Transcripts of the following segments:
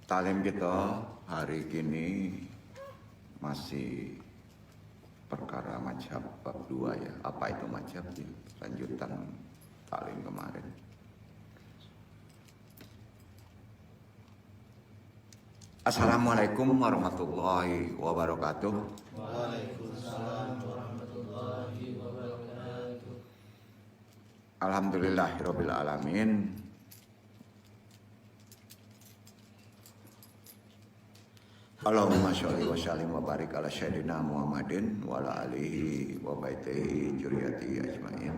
Talim kita hari ini masih perkara mazhab bab 2 ya. Apa itu mazhab ya? Lanjutan talim kemarin. Assalamualaikum warahmatullahi wabarakatuh. Waalaikumsalam warahmatullahi wabarakatuh. Alhamdulillahirabbil alamin. Allahumma sholli wa sallim wa barik ala sayyidina Muhammadin wa ala alihi wa baitihi dzurriyyati ajmain.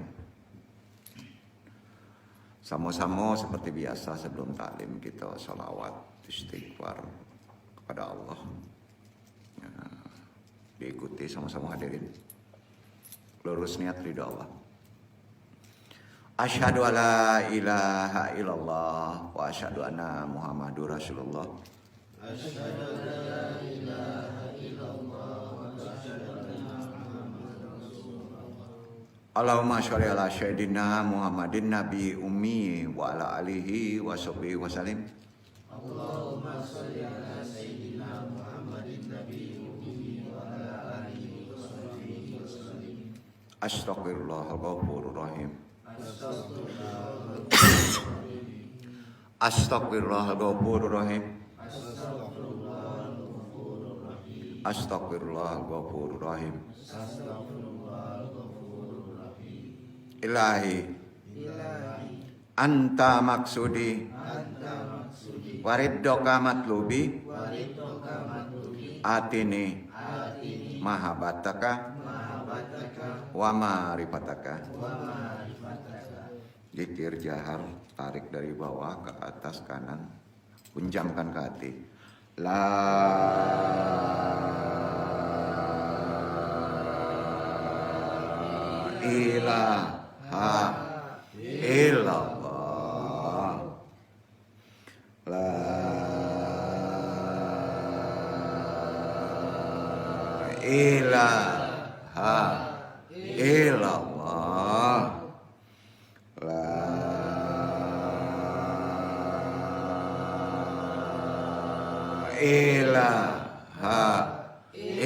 Sama-sama seperti biasa sebelum taklim kita sholawat istighfar kepada Allah. Ya, diikuti sama-sama hadirin. Lurus niat ridha Allah. Asyhadu alla ilaha illallah wa asyhadu anna Muhammadur Rasulullah. Asyhadu an la ilaha illallah wa asyhadu anna Muhammadar Rasulullah. Allahumma sholli ala sayyidina Muhammadin nabi ummi wa ala alihi wa sahbihi wa sallim. Allahumma sholli ala sayyidina Muhammadin nabi ummi wa ala alihi wa sahbihi wa sallim. Astaghfirullahal ghafurur rahim. Astaghfirullahaladzim. Astaghfirullahal ghafurur rahim. Astaghfirullahaladzim. Astaghfirullahal ghafurur rahim. Astaghfirullahaladzim. Ilahi Ilahi anta maksudi anta maksudi wariddoka matlubi wariddoka matlubi atini atini mahabbataka mahabbataka wa ma'rifataka. wa ma'rifataka. Zikir jahar, tarik dari bawah ke atas kanan, punjamkan ke hati. La ilaha illallah. La ilaha illallah. La ilaha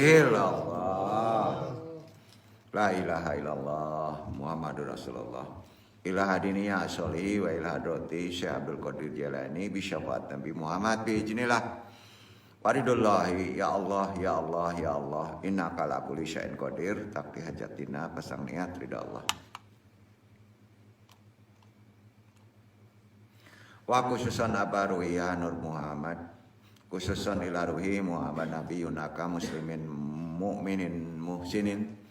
illallah. La ilaha illallah Muhammadur Rasulullah. Ilaha diniya asoli wa ilaha droti Syekh Abdul Qadir Jalani bisyafaat Nabi Muhammad biiznillah. Waridullahi ya Allah ya Allah ya Allah innaka ala kulli syai'in qadir takdi hajatina pasang niat ridha Allah. Wa khususan abaruhiya Nur Muhammad khususan ila ruhi Muhammad Nabi Yunaka muslimin mu'minin muhsinin.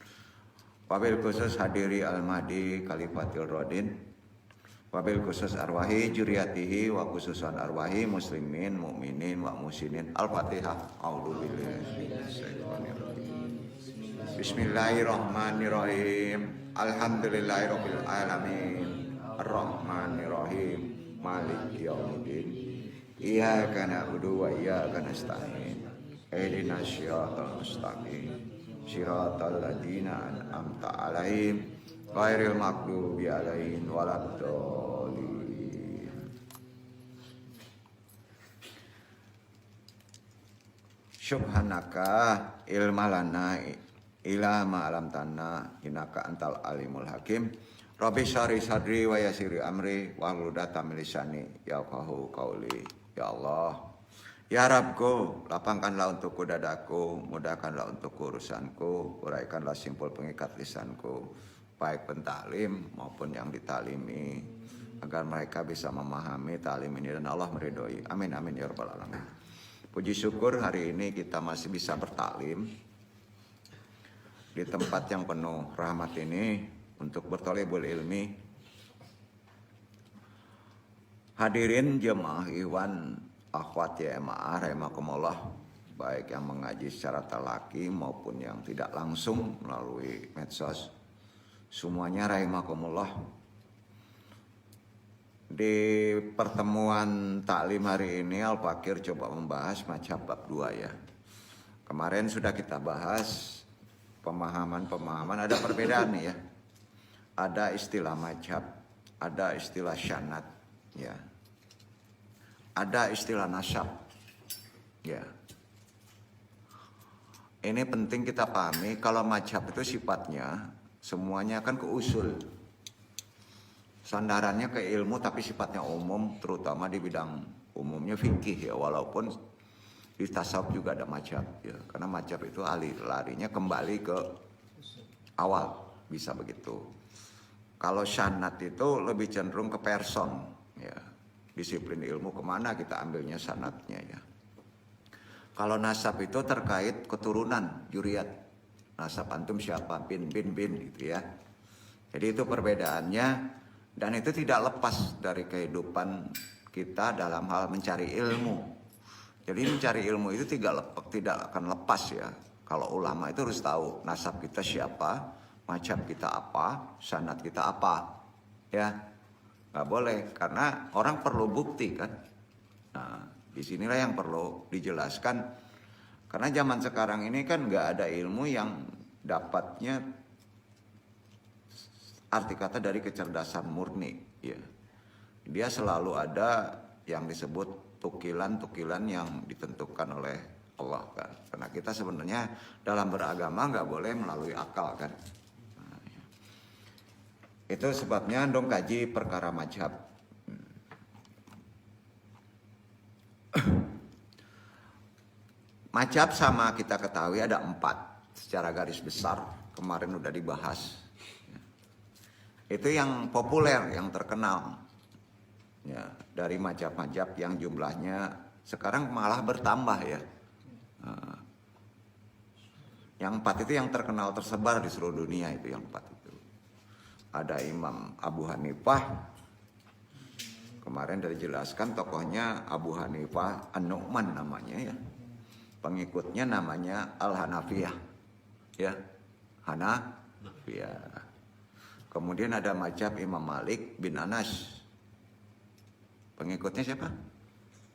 Wabil khusus hadiri al-mahdi kalifatil rodin. Wabil khusus arwahi juriyatihi wa khususan arwahi muslimin mu'minin wa muhsinin. Al-Fatihah. A'udzubillahi minasyaitonirrajim. Bismillahirrahmanirrahim. Alhamdulillahirabbil alamin. Arrahmanirrahim. Maliki yaumiddin. Iyyaka na'budu wa iyyaka nasta'in. Ihdinas siratal mustaqim. Siratal ladzina an'amta 'alaihim ghairil maghdubi 'alaihim waladdallin. Subhanaka ilma lana ila ma 'allamtana innaka antal alimul hakim. Rabbi syari sadri wa yassiri amri wahlul 'uqdatam min lisani yafqahu qauli. Ya Allah, ya Rabbku, lapangkanlah untukku dadaku, mudahkanlah untukku urusanku, uraikanlah simpul pengikat lisanku, baik pentaklim maupun yang ditalimi, agar mereka bisa memahami taklim ini dan Allah meridhoi. Amin amin ya rabbal alamin. Puji syukur hari ini kita masih bisa bertaklim di tempat yang penuh rahmat ini untuk berthalibul ilmi. Hadirin jemaah ikhwan akhwat ya jemaah rahimakumullah, baik yang mengaji secara talaki maupun yang tidak langsung melalui medsos, semuanya rahimakumullah. Di pertemuan taklim hari ini Al-Fakir coba membahas mazhab bab 2 ya. Kemarin sudah kita bahas pemahaman-pemahaman, ada perbedaan nih ya. Ada istilah mazhab, ada istilah syanad ya. Ada istilah nasab. Ya. Ini penting kita pahami kalau mazhab itu sifatnya semuanya kan ke usul. Sandarannya ke ilmu tapi sifatnya umum, terutama di bidang umumnya fikih ya, walaupun di tasawuf juga ada mazhab ya. Karena mazhab itu larinya kembali ke awal, bisa begitu. Kalau sanad itu lebih cenderung ke person ya. Disiplin ilmu kemana kita ambilnya sanadnya ya. Kalau nasab itu terkait keturunan, juriyat. Nasab antum siapa? Bin gitu ya. Jadi itu perbedaannya dan itu tidak lepas dari kehidupan kita dalam hal mencari ilmu. Jadi mencari ilmu itu tidak akan lepas ya. Kalau ulama itu harus tahu nasab kita siapa, mazhab kita apa, sanad kita apa. Ya. Nggak boleh karena orang perlu bukti kan. Nah, disinilah yang perlu dijelaskan. Karena zaman sekarang ini kan nggak ada ilmu yang dapatnya arti kata dari kecerdasan murni. Ya. Dia selalu ada yang disebut tukilan-tukilan yang ditentukan oleh Allah kan. Karena kita sebenarnya dalam beragama nggak boleh melalui akal kan. Nah, ya. Itu sebabnya dong kaji perkara mazhab. Mazhab sama kita ketahui ada 4 secara garis besar, kemarin udah dibahas. Itu yang populer, yang terkenal. Ya, dari mazhab-mazhab yang jumlahnya sekarang malah bertambah ya. Yang 4 itu yang terkenal tersebar di seluruh dunia itu yang 4 itu. Ada Imam Abu Hanifah. Kemarin sudah dijelaskan tokohnya Abu Hanifah An-Nu'man namanya ya. Pengikutnya namanya Al-Hanafiyah. Ya. Hanafiyah. Kemudian ada mazhab Imam Malik bin Anas. Pengikutnya siapa?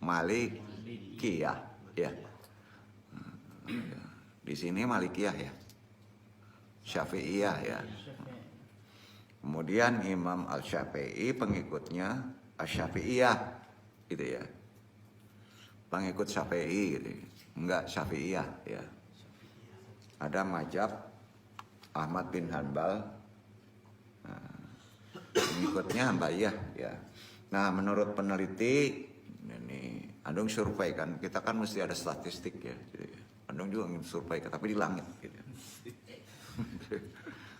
Malikiyah. Ya. Di sini Malikiyah ya. Syafi'iyah ya. Kemudian Imam Al-Syafi'i pengikutnya Asy-Syafi'iyah gitu ya. Pengikut Syafi'i gitu. Enggak Syafi'iyah ya. Ada mazhab Ahmad bin Hanbal. Nah, pengikutnya Hanbaliyah ya. Nah, menurut peneliti ini Andung survei kan, kita kan mesti ada statistik ya. Andung juga ingin survei tapi di langit gitu.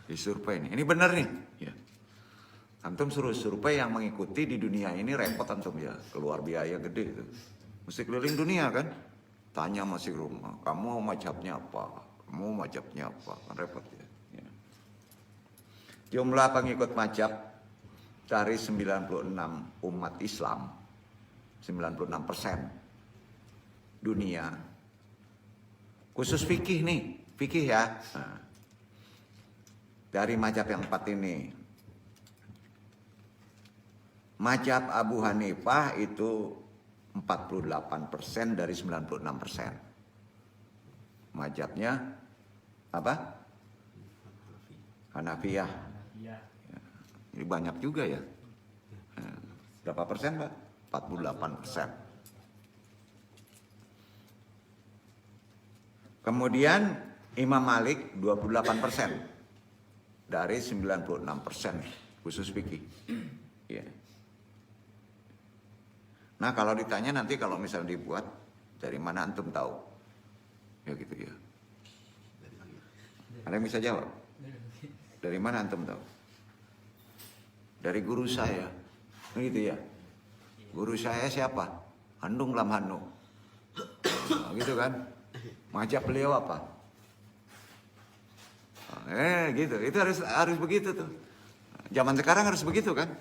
Di survei ini benar nih ya. Antum suruh survei yang mengikuti di dunia ini repot antum ya, keluar biaya gede itu. Mesti keliling dunia kan. Tanya masih rumah, kamu mazhabnya apa? Kamu mazhabnya apa? Kan repot ya. Jumlah pengikut mazhab dari 96 umat Islam, 96% dunia. Khusus fikih nih, fikih ya. Nah, dari mazhab yang 4 ini. Mazhab Abu Hanifah itu 48% dari 96%. Mazhabnya apa? Hanafiyah. Ya. Ini banyak juga ya. Berapa persen, Pak? 48%. Kemudian Imam Malik 28% dari 96% khusus fikih. Ya. Nah kalau ditanya nanti kalau misalnya dibuat dari mana antum tahu? Ya gitu ya. Ada yang bisa jawab? Dari mana antum tahu? Dari guru saya. Gitu ya. Guru saya siapa? Handung Lam Hanu. Nah, gitu kan? Mazhab beliau apa? Gitu. Itu harus begitu tuh. Zaman sekarang harus begitu kan?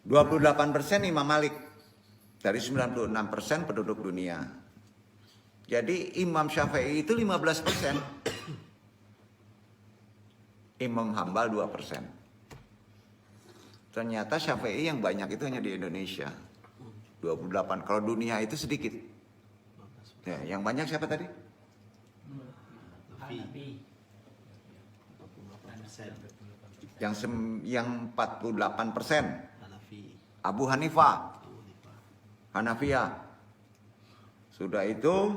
28% Imam Malik dari 96% penduduk dunia. Jadi Imam Syafi'i itu 15%. Imam Hambal 2%. Ternyata Syafi'i yang banyak itu hanya di Indonesia. 28. Kalau dunia itu sedikit. Ya, yang banyak siapa tadi? Yang 48%. Abu Hanifah, Hanafiyah. Sudah itu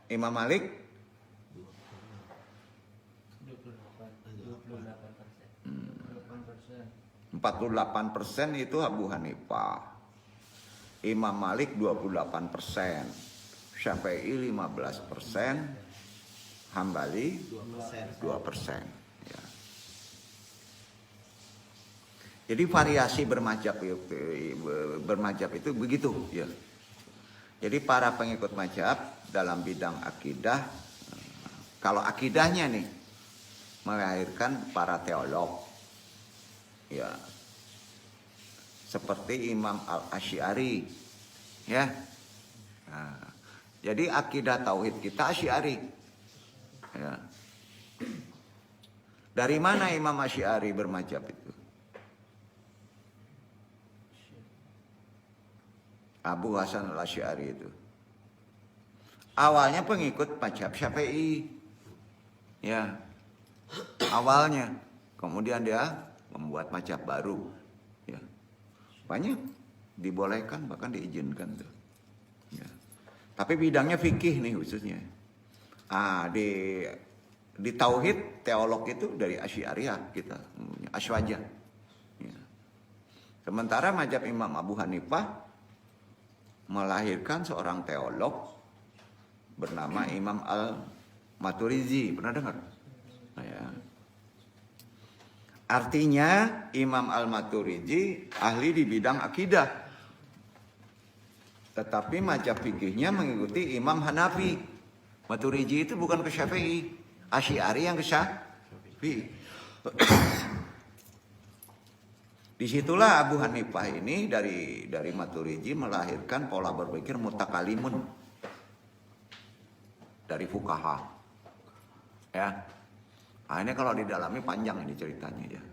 Imam Malik 48% itu Abu Hanifah. Imam Malik 28%, Syafi'i 15%, Hambali 2%. Ya. Jadi variasi bermadzhab itu begitu. Ya. Jadi para pengikut mazhab dalam bidang akidah, kalau akidahnya nih melahirkan para teolog, ya, seperti Imam Al-Asy'ari, ya. Nah, jadi akidah tauhid kita Asy'ari. Ya. Dari mana Imam Asy'ari bermadzhab itu? Abu Hasan Al-Asy'ari itu. Awalnya pengikut mazhab Syafi'i. Ya. Awalnya, kemudian dia membuat mazhab baru. Ya. Banyak dibolehkan bahkan diizinkan tuh. Ya. Tapi bidangnya fikih nih khususnya. Di tauhid teolog itu dari Asy'ariyah kita, Asy'wajah. Ya. Sementara mazhab Imam Abu Hanifah melahirkan seorang teolog bernama Imam Al-Maturidzi. Pernah dengar? Nah, ya. Artinya Imam Al-Maturidzi ahli di bidang akidah. Tetapi mazhab fikihnya mengikuti Imam Hanafi. Maturidzi itu bukan ke Syafi'i. Asy'ari yang ke Syafi'i. Disitulah Abu Hanifah ini dari Maturidzi melahirkan pola berpikir mutakalimun dari fuqaha. Ya. Nah, ini kalau didalami panjang ini ceritanya ya.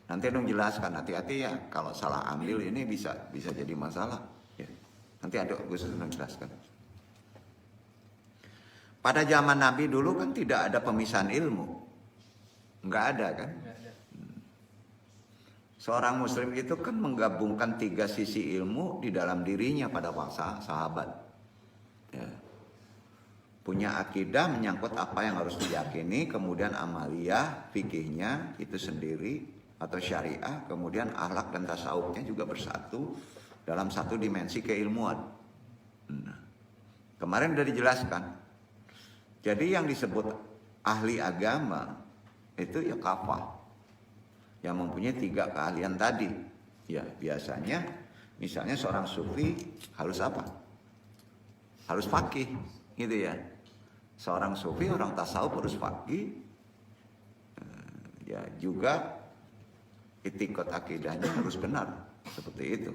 Nanti dong jelaskan, hati-hati ya kalau salah ambil ini bisa jadi masalah. Ya. Nanti ada khusus dong jelaskan. Pada zaman Nabi dulu kan tidak ada pemisahan ilmu, nggak ada kan? Seorang Muslim itu kan menggabungkan 3 sisi ilmu di dalam dirinya pada masa sahabat. Ya. Punya akidah menyangkut apa yang harus diyakini, kemudian amaliyah, fikihnya itu sendiri atau syariah, kemudian akhlak dan tasawufnya juga bersatu dalam satu dimensi keilmuan. Nah, kemarin sudah dijelaskan. Jadi yang disebut ahli agama itu ya kafah, yang mempunyai 3 keahlian tadi. Ya biasanya, misalnya seorang sufi harus apa? Harus faqih, gitu ya. Seorang sufi, orang tasawuf harus faqih. Ya juga itikad akidahnya harus benar, seperti itu.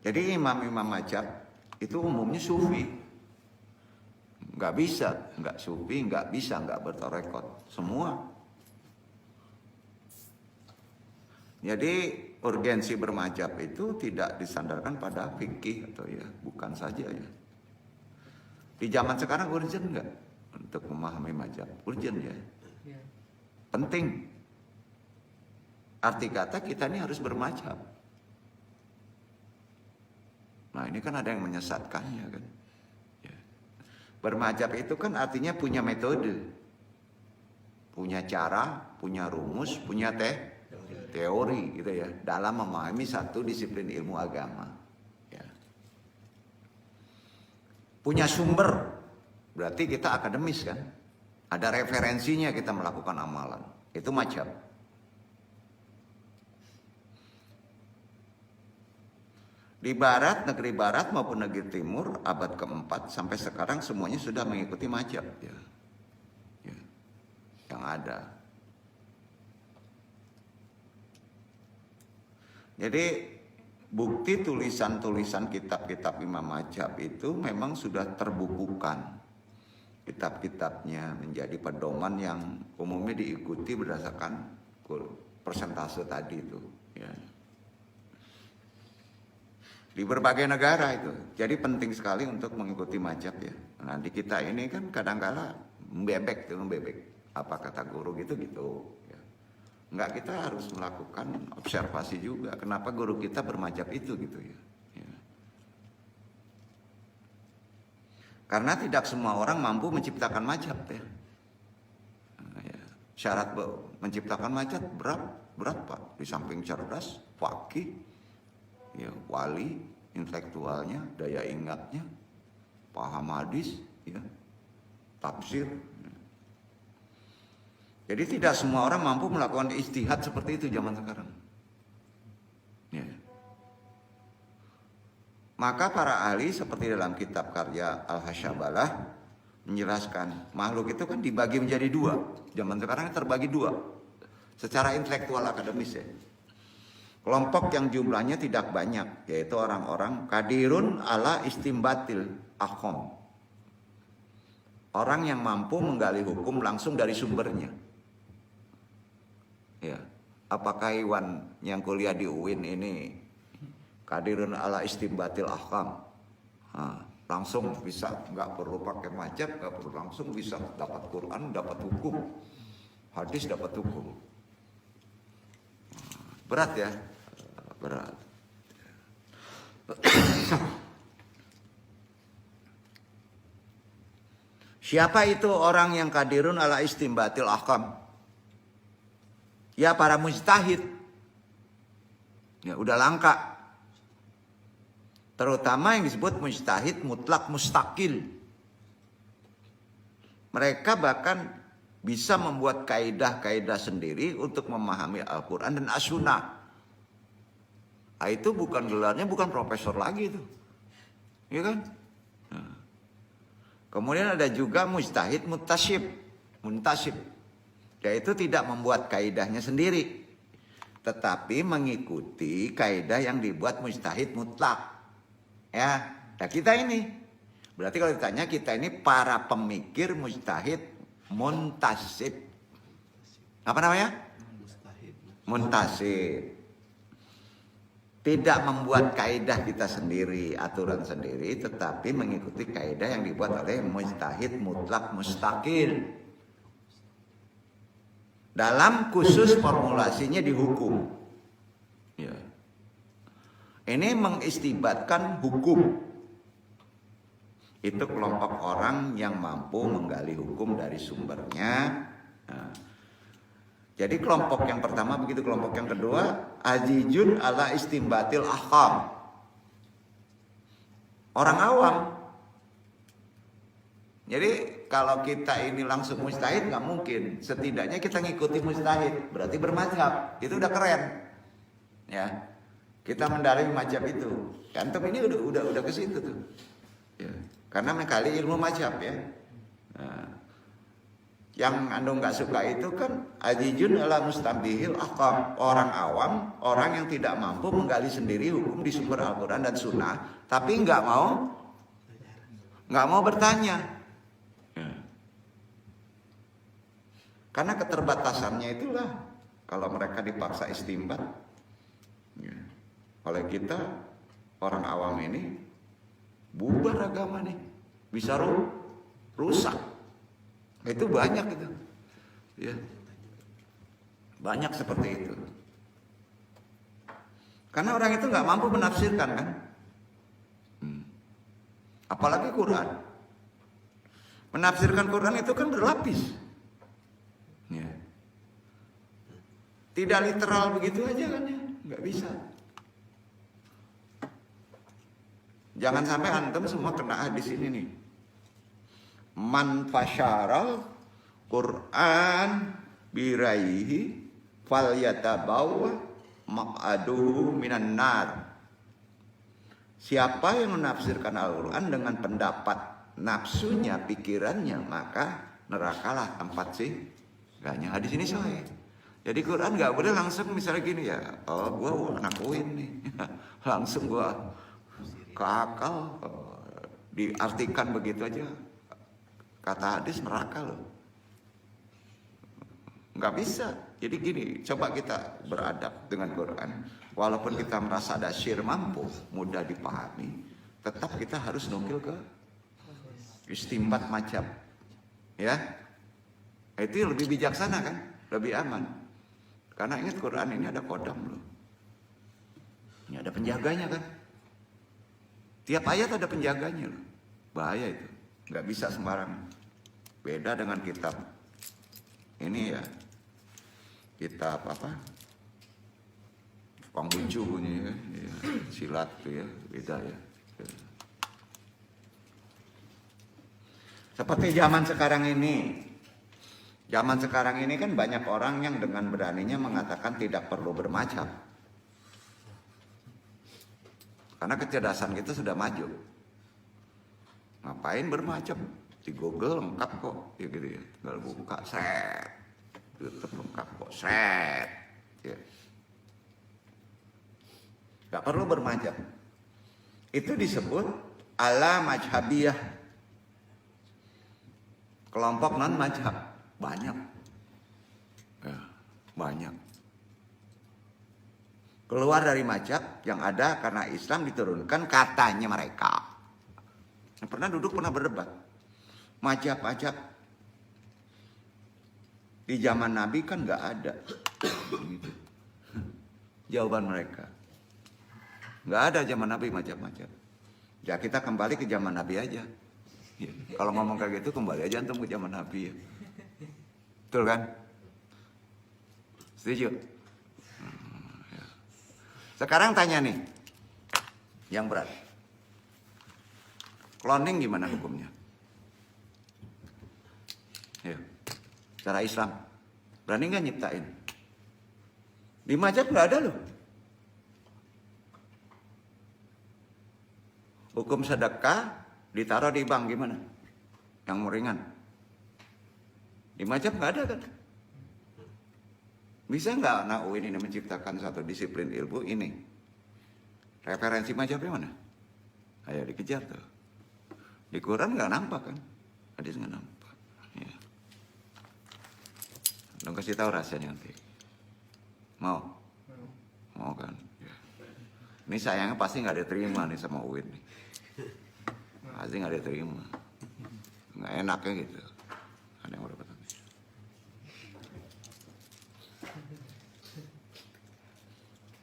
Jadi imam-imam mazhab itu umumnya sufi. Nggak bisa, nggak sufi, nggak bisa, nggak bertarekot. Semua. Jadi urgensi bermadzhab itu tidak disandarkan pada fikih atau ya, bukan saja ya. Di zaman sekarang urgent nggak untuk memahami mazhab? Urgent ya. Penting. Arti kata kita ini harus bermadzhab. Nah ini kan ada yang menyesatkannya kan. Ya. Bermadzhab itu kan artinya punya metode, punya cara, punya rumus, punya teori gitu ya, dalam memahami satu disiplin ilmu agama. Ya. Punya sumber, berarti kita akademis kan. Ada referensinya kita melakukan amalan. Itu mazhab. Di barat, negeri barat maupun negeri timur abad keempat sampai sekarang semuanya sudah mengikuti mazhab ya. Ya. Yang ada. Jadi bukti tulisan-tulisan kitab-kitab Imam Mazhab itu memang sudah terbukukan. Kitab-kitabnya menjadi pedoman yang umumnya diikuti berdasarkan persentase tadi itu. Ya. Di berbagai negara itu. Jadi penting sekali untuk mengikuti mazhab ya. Nah di kita ini kan kadang-kala membebek. apa kata guru gitu. Ya. Enggak, kita harus melakukan observasi juga. Kenapa guru kita bermadzhab itu gitu ya. Ya. Karena tidak semua orang mampu menciptakan madzhab ya. Nah, ya. Syarat menciptakan madzhab berat Pak. Di samping cerdas, faqih, ya, wali, intelektualnya, daya ingatnya, paham hadis, ya, tafsir. Jadi tidak semua orang mampu melakukan ijtihad seperti itu zaman sekarang. Ya. Maka para ahli seperti dalam kitab karya Al-Hasyabalah menjelaskan makhluk itu kan dibagi menjadi dua. Zaman sekarang terbagi dua secara intelektual akademis ya. Kelompok yang jumlahnya tidak banyak, yaitu orang-orang qadirun ala istimbatil ahkam. Orang yang mampu menggali hukum langsung dari sumbernya. Ya, apakah Iwan yang kuliah di UIN ini qadirun ala istimbatil ahkam? Nah, langsung bisa, nggak perlu pakai madzhab, nggak perlu, langsung bisa dapat Quran, dapat hukum, hadis dapat hukum. Berat ya, berat. Siapa itu orang yang qadirun ala istimbatil ahkam? Ya para mujtahid. Ya udah langka. Terutama yang disebut mujtahid mutlak mustaqil. Mereka bahkan bisa membuat kaidah-kaidah sendiri untuk memahami Al-Quran dan As-Sunnah. Nah, itu bukan gelarnya, bukan profesor lagi itu. Ya kan? Nah. Kemudian ada juga mujtahid muntasib. Yaitu tidak membuat kaidahnya sendiri, tetapi mengikuti kaidah yang dibuat mujtahid mutlak. Ya, nah kita ini. Berarti kalau ditanya, kita ini para pemikir mujtahid muntasib. Apa namanya? Muntasib. Tidak membuat kaidah kita sendiri, aturan sendiri, tetapi mengikuti kaidah yang dibuat oleh mujtahid mutlak mustaqil. Dalam khusus formulasinya di hukum. Ya. Ini mengistibatkan hukum. Itu kelompok orang yang mampu menggali hukum dari sumbernya. Nah, jadi kelompok yang pertama begitu, kelompok yang kedua ajijun ala istimbatil ahkam. Orang awam. Jadi kalau kita ini langsung mujtahid nggak mungkin. Setidaknya kita ngikuti mujtahid, berarti bermadzhab. Itu udah keren. Ya. Kita mendalami mazhab itu. Antum ini udah ke situ tuh. Ya. Karena mengkali ilmu mazhab ya. Nah, yang anda nggak suka itu kan ajijun ala mustambihil ahkam. Orang awam, orang yang tidak mampu menggali sendiri hukum di sumber Al-Quran dan Sunnah, tapi nggak mau bertanya. Karena keterbatasannya itulah kalau mereka dipaksa istimbat ya, oleh kita orang awam ini, bubar agama nih, bisa rusak. Itu banyak itu, ya, banyak seperti itu. Karena orang itu nggak mampu menafsirkan kan, apalagi Quran. Menafsirkan Quran itu kan berlapis. Ya. Tidak literal begitu aja kan ya, nggak bisa. Jangan sampai antum semua kena hadis ini nih. Man fasyaral Quran biraihi falyatabawa maq'aduhu minan nar. Siapa yang menafsirkan Al-Quran dengan pendapat nafsunya, pikirannya, maka nerakalah tempat sih. Gaknya hadis ini sahih. Jadi Quran nggak boleh langsung misalnya gini ya, oh gua anak UIN nih, langsung gua ke akal, diartikan begitu aja. Kata hadis neraka loh. Nggak bisa. Jadi gini, coba kita beradab dengan Quran. Walaupun kita merasa ada syir mampu, mudah dipahami, tetap kita harus nukil ke istimbat mazhab. Ya. Itu lebih bijaksana kan, lebih aman. Karena ingat Quran ini ada kodam loh. Ini ada penjaganya kan. Tiap ayat ada penjaganya loh. Bahaya itu, nggak bisa sembarangan. Beda dengan kitab ini ya, kitab apa? Konghucu ini ya, silat tuh ya, beda ya. Seperti zaman sekarang ini. Zaman sekarang ini kan banyak orang yang dengan beraninya mengatakan tidak perlu bermacam. Karena kecerdasan kita sudah maju. Ngapain bermacam? Di Google lengkap kok, ya gitu ya. Tinggal buka, set. YouTube lengkap kok, set. Ya. Gak perlu bermacam. Itu disebut ala majhabiyah. Kelompok non mazhab banyak, ya, banyak. Keluar dari mazhab yang ada karena Islam diturunkan katanya mereka. Pernah duduk, pernah berdebat. Mazhab-mazhab di zaman Nabi kan nggak ada. Jawaban mereka, nggak ada zaman Nabi mazhab-mazhab. Ya kita kembali ke zaman Nabi aja. Kalau ngomong kayak gitu kembali aja antum ke zaman Nabi ya. Betul kan? Setuju? Ya. Sekarang tanya nih, yang berat. Cloning gimana hukumnya? Ya. Cara Islam, berani nggak nyiptain? Di mazhab nggak ada loh. Hukum sedekah ditaruh di bank gimana? Yang ringan. Di mazhab nggak ada kan? Bisa nggak anak UIN ini menciptakan satu disiplin ilmu ini? Referensi mazhabnya mana? Ayo dikejar tuh. Di Quran nggak nampak kan? Hadis nggak nampak. Ya. Dong kasih tahu rahasianya nanti. Mau? Mau kan? Ya. Ini sayangnya pasti nggak diterima nih sama UIN nih. Pasti nggak diterima. Nggak enaknya gitu. Ada yang berapa?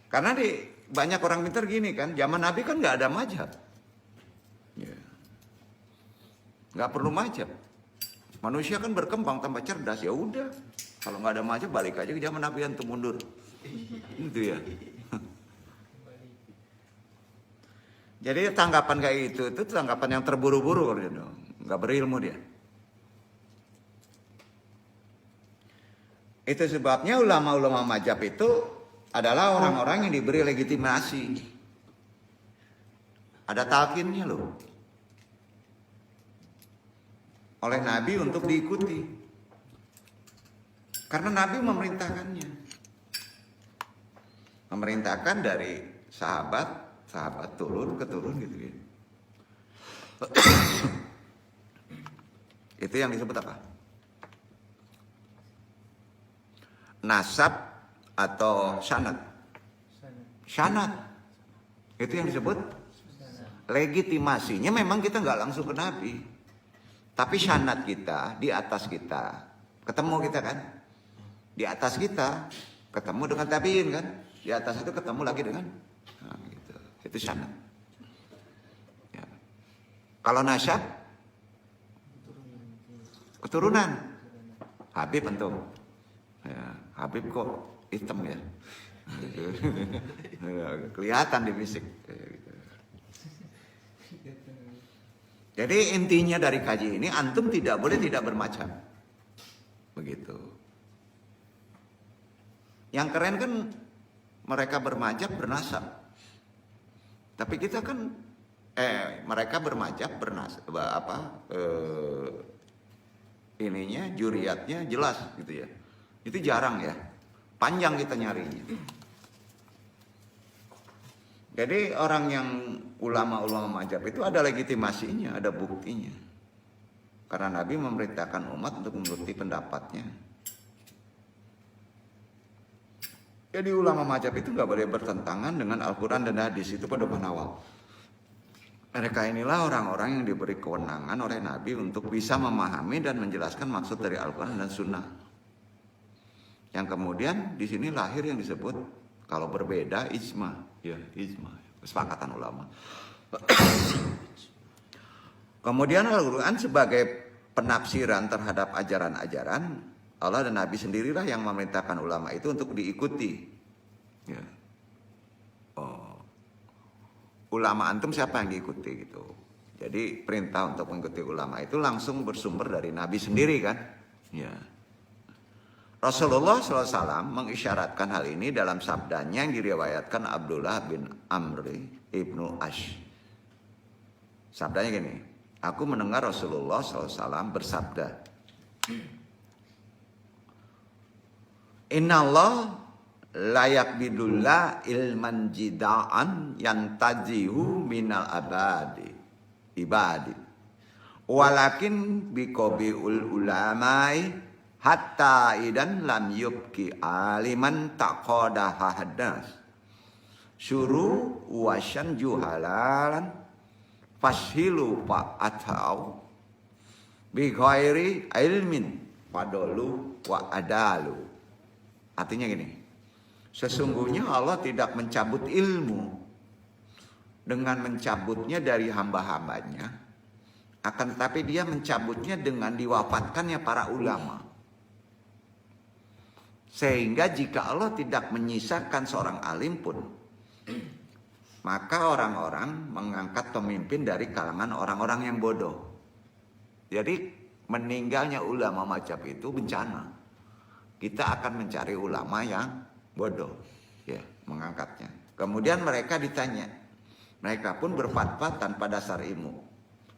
Karena banyak orang pintar gini kan, zaman Nabi kan nggak ada mazhab, ya. Nggak perlu mazhab. Manusia kan berkembang tambah cerdas, ya udah. Kalau nggak ada mazhab balik aja ke zaman Nabi antum mundur, itu ya. Jadi tanggapan kayak itu tanggapan yang terburu-buru kalau dia dong, nggak berilmu dia. Itu sebabnya ulama-ulama mazhab itu adalah orang-orang yang diberi legitimasi. Ada talqinnya loh. Oleh Nabi untuk diikuti. Karena Nabi memerintahkannya. Memerintahkan dari sahabat turun ke turun gitu ya. Itu yang disebut apa? Nasab atau sanad. Sanad itu yang disebut legitimasinya. Memang kita nggak langsung ke Nabi, tapi sanad kita di atas kita, ketemu kita kan, di atas kita ketemu dengan tabiin kan, di atas itu ketemu lagi dengan gitu. Itu sanad ya. Kalau nasab keturunan. Habib tentu ya, Habib kok hitam ya, kelihatan di fisik. Jadi intinya dari kaji ini, antum tidak boleh tidak bermacam, begitu. Yang keren kan mereka bermacam bernasab, tapi kita kan mereka bermacam bernasab ininya juriatnya jelas gitu ya. Itu jarang ya. Panjang kita nyarinya. Jadi orang yang ulama-ulama mazhab itu ada legitimasinya, ada buktinya. Karena Nabi memerintahkan umat untuk membukti pendapatnya. Jadi ulama mazhab itu nggak boleh bertentangan dengan Al-Quran dan hadis, itu pedoman awal. Mereka inilah orang-orang yang diberi kewenangan oleh Nabi untuk bisa memahami dan menjelaskan maksud dari Al-Quran dan Sunnah. Yang kemudian di sini lahir yang disebut kalau berbeda ijma, ya ijma, kesepakatan ulama. Kemudian Al-Quran sebagai penafsiran terhadap ajaran-ajaran Allah dan Nabi sendirilah yang memerintahkan ulama itu untuk diikuti. Ya. Ulama antum siapa yang diikuti gitu. Jadi perintah untuk mengikuti ulama itu langsung bersumber dari Nabi sendiri kan. Ya. Rasulullah SAW mengisyaratkan hal ini dalam sabdanya yang diriwayatkan Abdullah bin Amri ibnu Ash. Sabdanya gini, aku mendengar Rasulullah SAW bersabda, Innallah layak bidullah ilman jida'an yang tajihu minal ibadi walakin bikobiul ulamai hatta idan lam yubki aliman taqodaha hadas syuru wasyan juhalalan fashilu fa'atau bi ghairi ilmin padolu wa adalu. Artinya gini, sesungguhnya Allah tidak mencabut ilmu dengan mencabutnya dari hamba-hambanya, akan tetapi dia mencabutnya dengan diwafatkannya para ulama. Sehingga jika Allah tidak menyisakan seorang alim pun, maka orang-orang mengangkat pemimpin dari kalangan orang-orang yang bodoh. Jadi meninggalnya ulama macam itu bencana. Kita akan mencari ulama yang bodoh, ya, mengangkatnya. Kemudian mereka ditanya, mereka pun berfatwa tanpa dasar ilmu.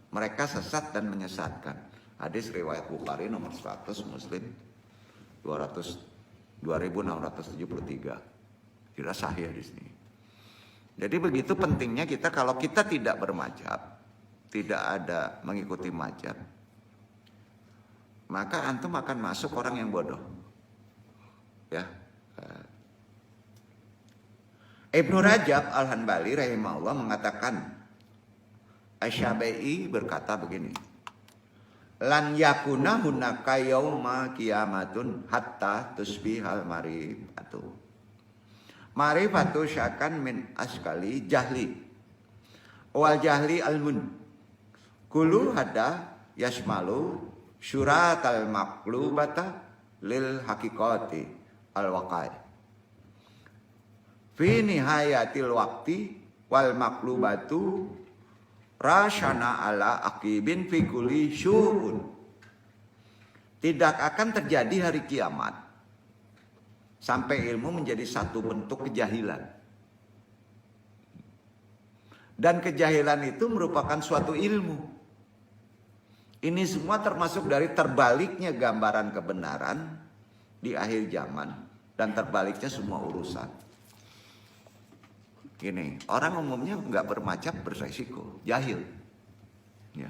Mereka sesat dan menyesatkan. Hadis riwayat Bukhari nomor 100, Muslim 2673. Tidak sahih di sini. Jadi begitu pentingnya kita kalau kita tidak bermadzhab, tidak ada mengikuti madzhab, maka antum akan masuk orang yang bodoh. Ya. Ibnu Rajab Al-Hanbali rahimahullah mengatakan, Asy-Syafi'i berkata begini, lan yakuna hunaka yauma kiamatun hatta tusbihal marifatu. Marifatu syakan min askali jahli wal jahli almun kulu hada yasmalu syuratal maqlubata lil haqiqati al-waqai fi nihayatil waqti wal maqlubatu rasyana ala aqibin fi kulli syu'un. Tidak akan terjadi hari kiamat sampai ilmu menjadi satu bentuk kejahilan. Dan kejahilan itu merupakan suatu ilmu. Ini semua termasuk dari terbaliknya gambaran kebenaran di akhir zaman dan terbaliknya semua urusan. Gini, orang umumnya nggak bermadzhab beresiko, jahil, ya,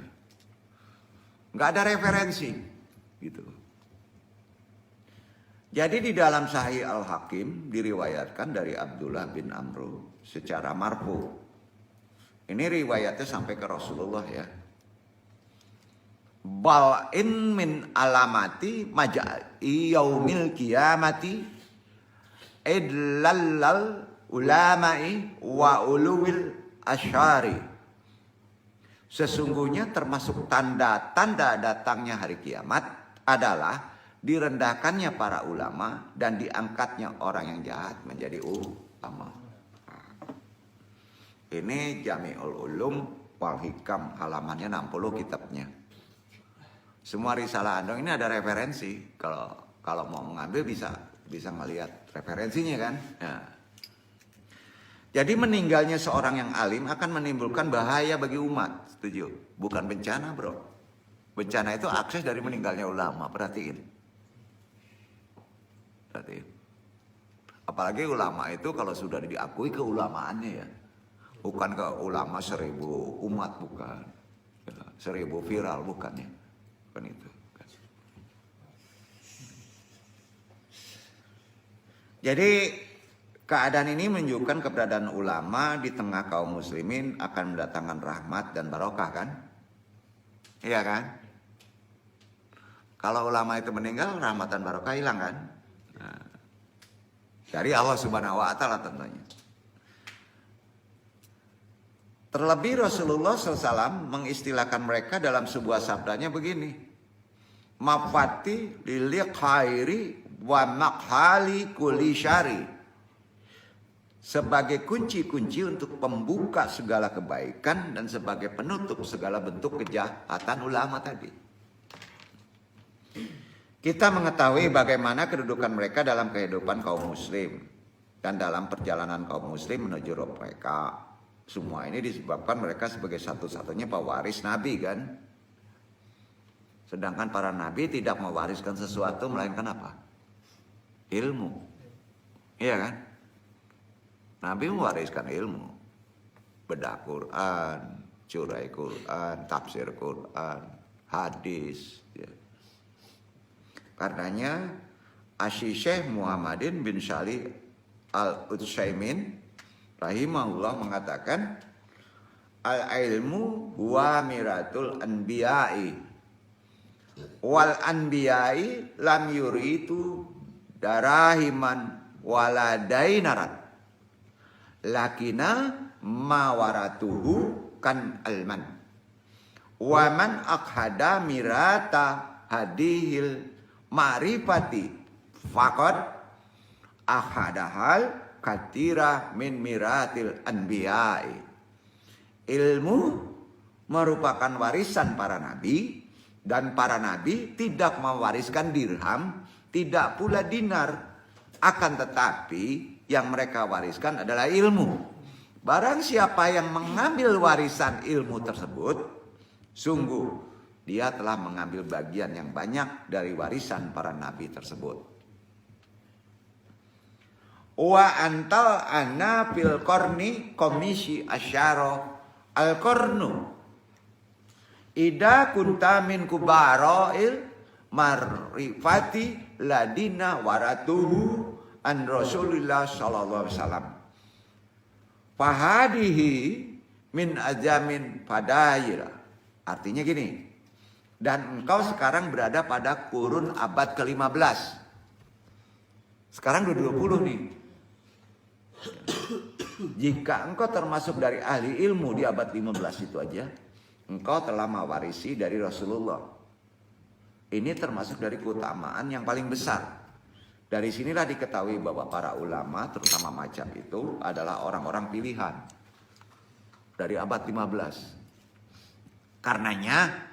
nggak ada referensi, gitu. Jadi di dalam Sahih Al-Hakim diriwayatkan dari Abdullah bin Amr secara marfu. Ini riwayatnya sampai ke Rasulullah ya. Bal'in min alamati maja'i yaumil qiyamati idlallal ulama'i wa uluwil asyari. Sesungguhnya termasuk tanda-tanda datangnya hari kiamat adalah direndahkannya para ulama dan diangkatnya orang yang jahat menjadi ulama. Ini Jami'ul Ulum wal Hikam, halamannya 60 kitabnya. Semua risalah Andong ini ada referensi. Kalau mau mengambil bisa melihat referensinya kan. Ya. Jadi meninggalnya seorang yang alim akan menimbulkan bahaya bagi umat. Setuju? Bukan bencana, bro. Bencana itu akses dari meninggalnya ulama. Perhatiin. Apalagi ulama itu kalau sudah diakui keulamaannya ya. Bukan ke ulama 1000 umat, bukan. 1000 viral, bukan ya. Bukan itu. Jadi Keadaan ini menunjukkan keberadaan ulama di tengah kaum muslimin akan mendatangkan rahmat dan barokah kan? Iya kan? Kalau ulama itu meninggal, rahmat dan barokah hilang kan? Nah, dari Allah Subhanahu wa taala tentunya. Terlebih Rasulullah SAW mengistilahkan mereka dalam sebuah sabdanya begini. Mafati lil khairi wa makhali kulli syari. Sebagai kunci-kunci untuk pembuka segala kebaikan dan sebagai penutup segala bentuk kejahatan ulama tadi. Kita mengetahui bagaimana kedudukan mereka dalam kehidupan kaum muslim dan dalam perjalanan kaum muslim menuju roh mereka. Semua ini disebabkan mereka sebagai satu-satunya pewaris nabi kan. Sedangkan para nabi tidak mewariskan sesuatu melainkan apa? Ilmu. Iya kan? Nabi mewariskan ilmu, bedah Quran, curai Quran, tafsir Quran, hadis. Ya. Karenanya Syekh Muhammadin bin Shalih Al-Utsaimin rahimahullah mengatakan al-ilmu huwa miratul anbiya'i wal anbiya'i lam yuritu darahiman wala dainarat lakina mawaratuhu kan alman waman akhada mirata hadihil ma'rifati faqad akhadahal katira min miratil anbiya'i. Ilmu merupakan warisan para nabi dan para nabi tidak mewariskan dirham, tidak pula dinar, akan tetapi yang mereka wariskan adalah ilmu. Barang siapa yang mengambil warisan ilmu tersebut, sungguh dia telah mengambil bagian yang banyak dari warisan para nabi tersebut. Wa antal ana fil qarni komisi asyara al qarnu ida kunta min kubara'il marifati ladina waratuhu an Rasulullah sallallahu alaihi wasallam. Fahadihi min ajamin fadaira. Artinya gini. Dan engkau sekarang berada pada kurun abad ke-15. Sekarang udah 20 nih. Jika engkau termasuk dari ahli ilmu di abad 15 itu aja, engkau telah mewarisi dari Rasulullah. Ini termasuk dari keutamaan yang paling besar. Dari sinilah diketahui bahwa para ulama, terutama macam itu, adalah orang-orang pilihan dari abad 15. Karenanya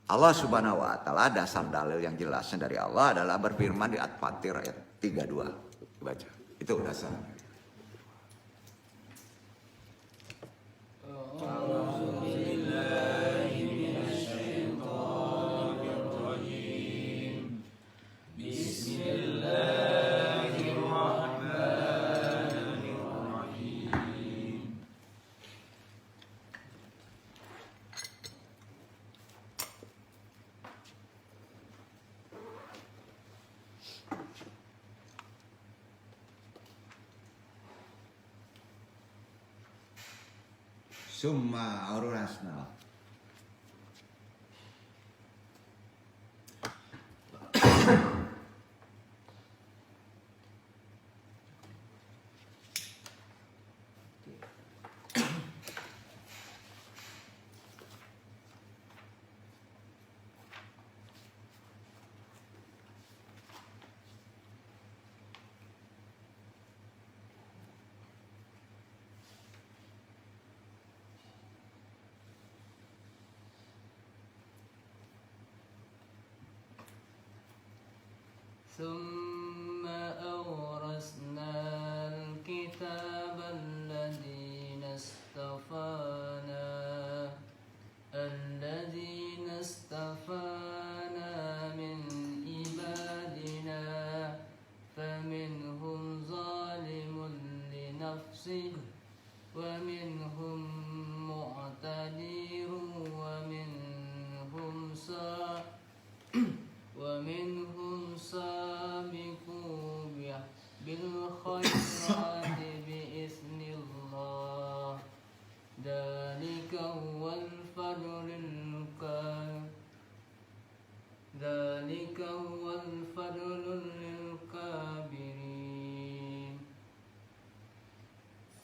Allah Subhanahu wa taala, dasar dalil yang jelasnya dari Allah adalah berfirman di At-Fatir ayat 32. Baca. Itu dasar. Summa aurasna. ثم أورثنا الكتاب الذين اصطفانا من عبادنا فمنهم ظالم لنفسه ومنهم معتدر ومنهم سابق بالخيرات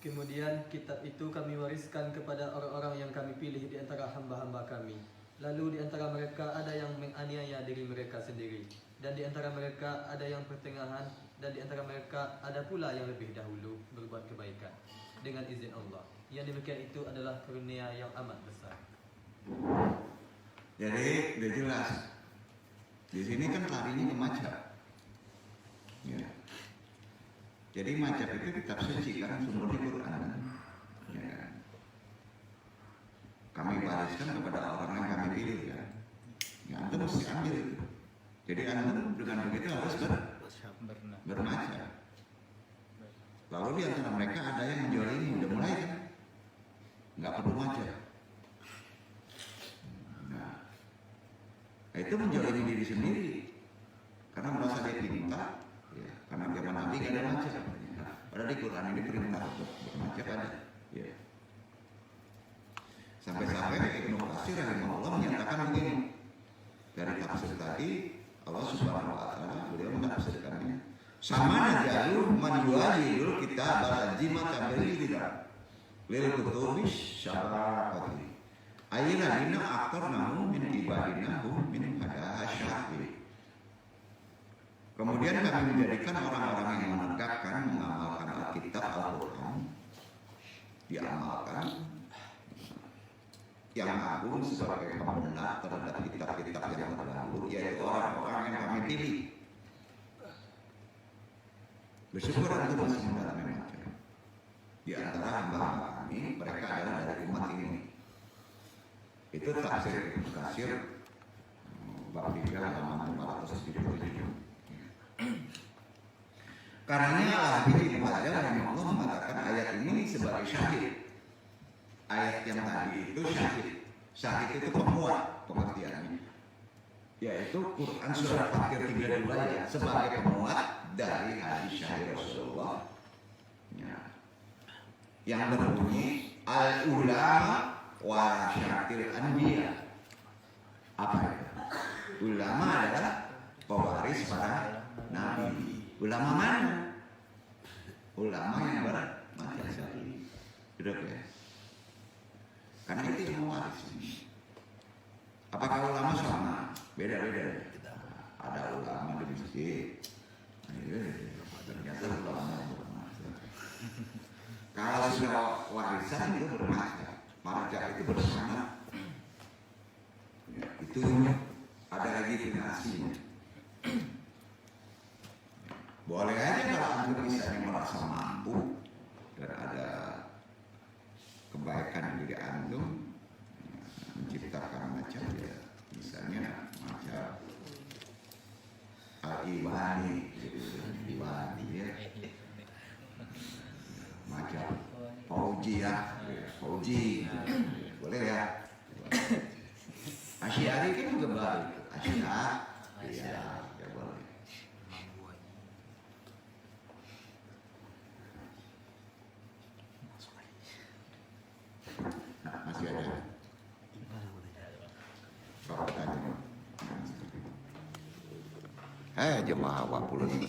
Kemudian kitab itu kami wariskan kepada orang-orang yang kami pilih di antara hamba-hamba kami. Lalu di antara mereka ada yang menganiaya diri mereka sendiri, dan di antara mereka ada yang pertengahan, dan di antara mereka ada pula yang lebih dahulu berbuat kebaikan dengan izin Allah. Yang demikian itu adalah karunia yang amat besar. Jadi udah jelas. Di sini kan larinya ke Majap. Ya. Jadi Majap itu kitab suci kan sumbernya Quran. Ya. Kami bariskan kepada orang yang kami pilih ya. Ya Anda mesti ambil itu. Jadi Anda dengan begitu harus bermacam. Lalu di antara mereka ada yang menjolimi, udah mulai kan? Nggak perlu macam. Nah, itu menjolimi diri sendiri. Karena merasa dia pintar, ya, karena zaman Nabi nggak ada macam. Padahal di Quran ini perintah untuk bermacam ada. Ya. Sampai-sampai Ibnu Katsir rahimahullah menyatakan begini. Dari tafsir tadi Allah Subhanahu wa taala beliau menafsirkannya. Sama najalu man yu'alilul kitab al-azima tabiri tidak. Lil kutubis syaraqati. Ayyina dina aktarnahu min ibadinahu min hada syafi. Kemudian kami menjadikan orang-orang yang menegakkan mengamalkan Alkitab Al-Quran diamalkan yang agung sebagai pemenang terhadap kitab-kitab yang terdahulu, yaitu orang-orang yang kami pilih. Bersyukur untuk masih mendalami macam. Di antara hamba-hamba kami, mereka adalah dari umat ini. Itu tafsir Ibnu Katsir bab 3 halaman 477. Karenanya Al-Habib Ibnu Hajar rahimahullah mengatakan ayat ini sebagai syahid. Ayat yang tadi itu syahid. Syahid itu pemuat pengertiannya. Yaitu Quran surah Fatir 32 ya, sebagai pemuat dari hadis syahid Rasulullah. Ya. Yang berbunyi al-ulama wa syatil anbiya. Apa itu? Ulama adalah pewaris para nabi. Ulama mana? Ulama yang bermacam sekali. Sudah ya? Karena itu yang mewaris. Apakah ulama sama? Beda-beda. Ada ulama di masjid. Ternyata ulama bermacam. Kalau sudah warisan itu bermacam. Marjah itu bersama. Ya, itu ada lagi finasinya. Boleh aja kalau antum misalnya merasa mampu dan ada kebaikan diri antum menciptakan macam ya, misalnya macam al-ibani, ibani ya, macam fauji ya, fauji, boleh ya. Asyari kan juga baik, asyari, ya boleh. Masih ada. Jemaah 20